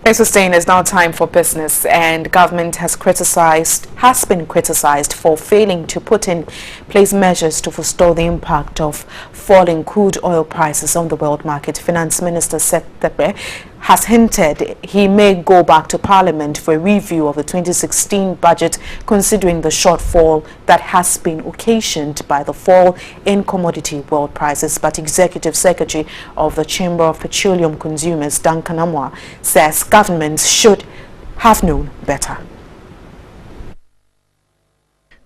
It's sustained. It's now time for business, and government has been criticized for failing to put in place measures to forestall the impact of falling crude oil prices on the world market. Finance Minister Seth Tepe has hinted he may go back to Parliament for a review of the 2016 budget, considering the shortfall that has been occasioned by the fall in commodity world prices. But Executive Secretary of the Chamber of Petroleum Consumers, Duncan Amwa, says governments should have known better.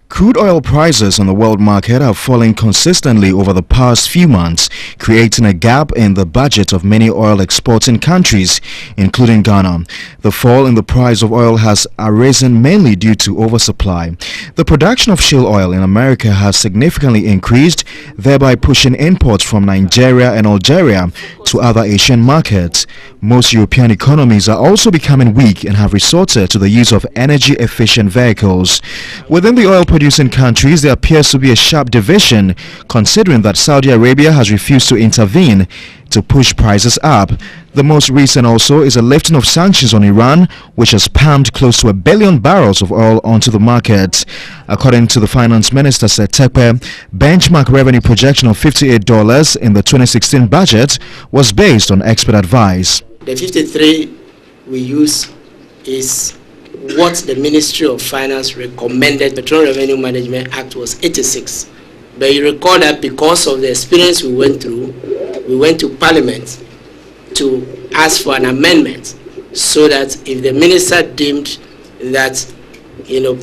Crude oil prices on the world market have fallen consistently over the past few months, creating a gap in the budget of many oil exporting countries, including Ghana. The fall in the price of oil has arisen mainly due to oversupply. The production of shale oil in America has significantly increased, thereby pushing imports from Nigeria and Algeria to other Asian markets. Most European economies are also becoming weak and have resorted to the use of energy-efficient vehicles. Within the oil-producing countries, there appears to be a sharp division, considering that Saudi Arabia has refused to intervene to push prices up. The most recent also is a lifting of sanctions on Iran, which has pumped close to 1 billion barrels of oil onto the market. According to the Finance Minister, Seth Tepe, benchmark revenue projection of $58 in the 2016 budget was based on expert advice. The 53 we use is what the Ministry of Finance recommended. The Petroleum Revenue Management Act was 86. But you recall that because of the experience we went through, we went to Parliament to ask for an amendment so that if the minister deemed that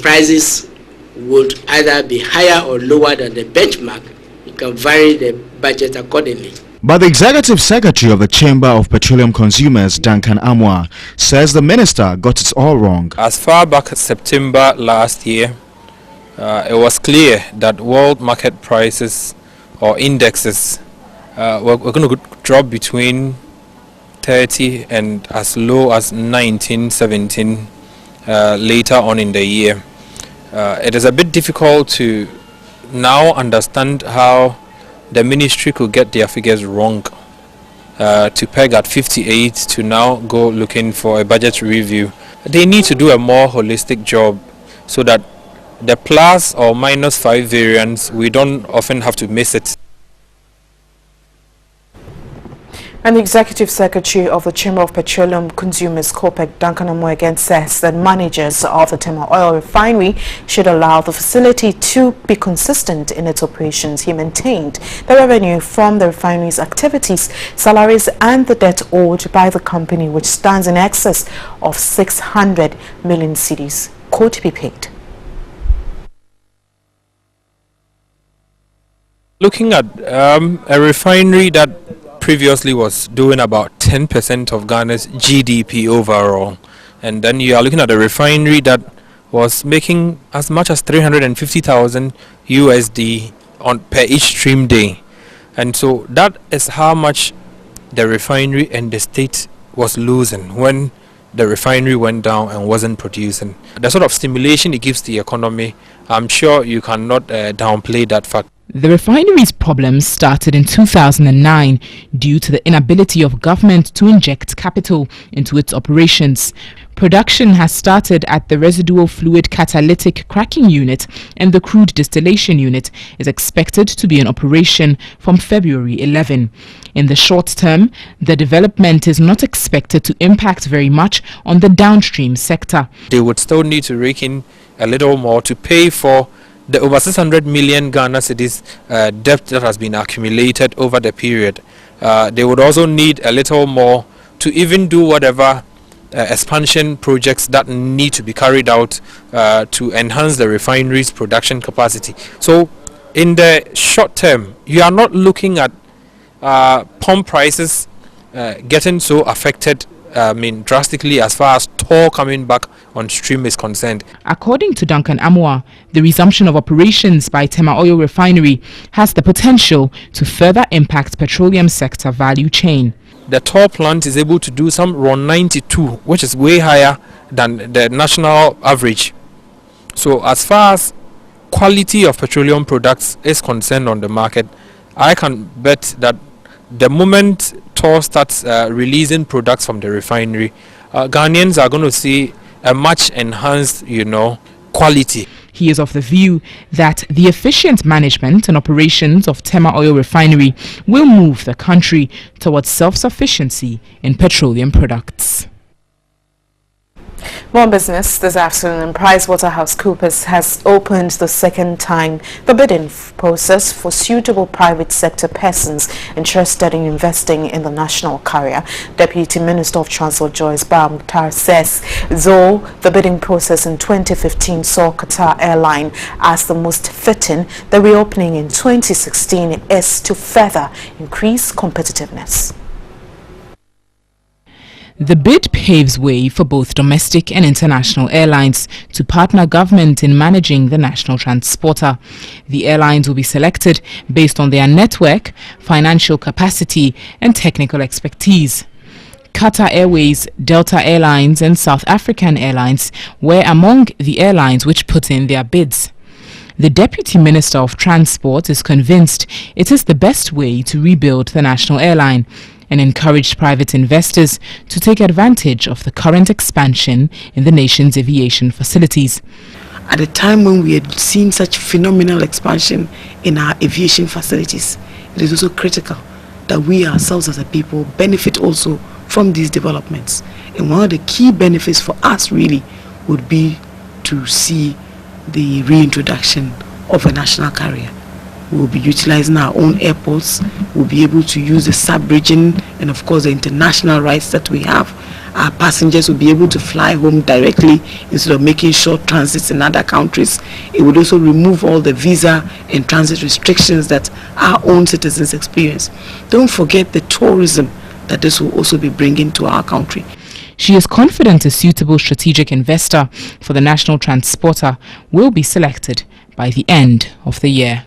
prices would either be higher or lower than the benchmark, you can vary the budget accordingly. But the Executive Secretary of the Chamber of Petroleum Consumers, Duncan Amwa, says the minister got it all wrong. As far back as September last year, it was clear that world market prices or indexes were going to drop between 30 and as low as 19, 17 later on in the year. It is a bit difficult to now understand how the ministry could get their figures wrong to peg at 58 to now go looking for a budget review. They need to do a more holistic job so that the plus or minus 5 variance, we don't often have to miss it. And the Executive Secretary of the Chamber of Petroleum Consumers, COPEC, Duncan Amwa, again says that managers of the Tema Oil Refinery should allow the facility to be consistent in its operations. He maintained the revenue from the refinery's activities, salaries and the debt owed by the company, which stands in excess of 600 million cedis, could be paid. Looking at a refinery that previously was doing about 10% of Ghana's GDP overall, and then you are looking at a refinery that was making as much as 350,000 USD per each stream day, and so that is how much the refinery and the state was losing when the refinery went down and wasn't producing. The sort of stimulation it gives the economy, I'm sure you cannot downplay that fact. The refinery's problems started in 2009 due to the inability of government to inject capital into its operations. Production has started at the residual fluid catalytic cracking unit, and the crude distillation unit is expected to be in operation from February 11. In the short term, the development is not expected to impact very much on the downstream sector. They would still need to rake in a little more to pay for the over 600 million Ghana cedis debt that has been accumulated over the period. They would also need a little more to even do whatever expansion projects that need to be carried out to enhance the refinery's production capacity. So in the short term, you are not looking at pump prices getting so affected drastically as far as toll coming back on stream is concerned. According to Duncan Amwa, the resumption of operations by Tema Oil Refinery has the potential to further impact petroleum sector value chain. The toll plant is able to do some around 92, which is way higher than the national average. So as far as quality of petroleum products is concerned on the market, I can bet that the moment Toll starts releasing products from the refinery, Ghanaians are going to see a much enhanced, quality. He is of the view that the efficient management and operations of Tema Oil Refinery will move the country towards self-sufficiency in petroleum products. More business this afternoon. PricewaterhouseCoopers has opened the second time the bidding process for suitable private sector persons interested in investing in the national carrier. Deputy Minister of Transport Joyce Mukhtar says, though the bidding process in 2015 saw Qatar Airline as the most fitting, the reopening in 2016 is to further increase competitiveness. The bid paves way for both domestic and international airlines to partner government in managing the national transporter. The airlines will be selected based on their network, financial capacity and technical expertise. Qatar Airways, Delta Airlines and South African Airlines were among the airlines which put in their bids. The Deputy Minister of Transport is convinced it is the best way to rebuild the national airline and encouraged private investors to take advantage of the current expansion in the nation's aviation facilities. At a time when we had seen such phenomenal expansion in our aviation facilities, it is also critical that we ourselves as a people benefit also from these developments. And one of the key benefits for us really would be to see the reintroduction of a national carrier. We will be utilizing our own airports. We'll be able to use the sub-region and of course the international rights that we have. Our passengers will be able to fly home directly instead of making short transits in other countries. It would also remove all the visa and transit restrictions that our own citizens experience. Don't forget the tourism that this will also be bringing to our country. She is confident a suitable strategic investor for the national transporter will be selected by the end of the year.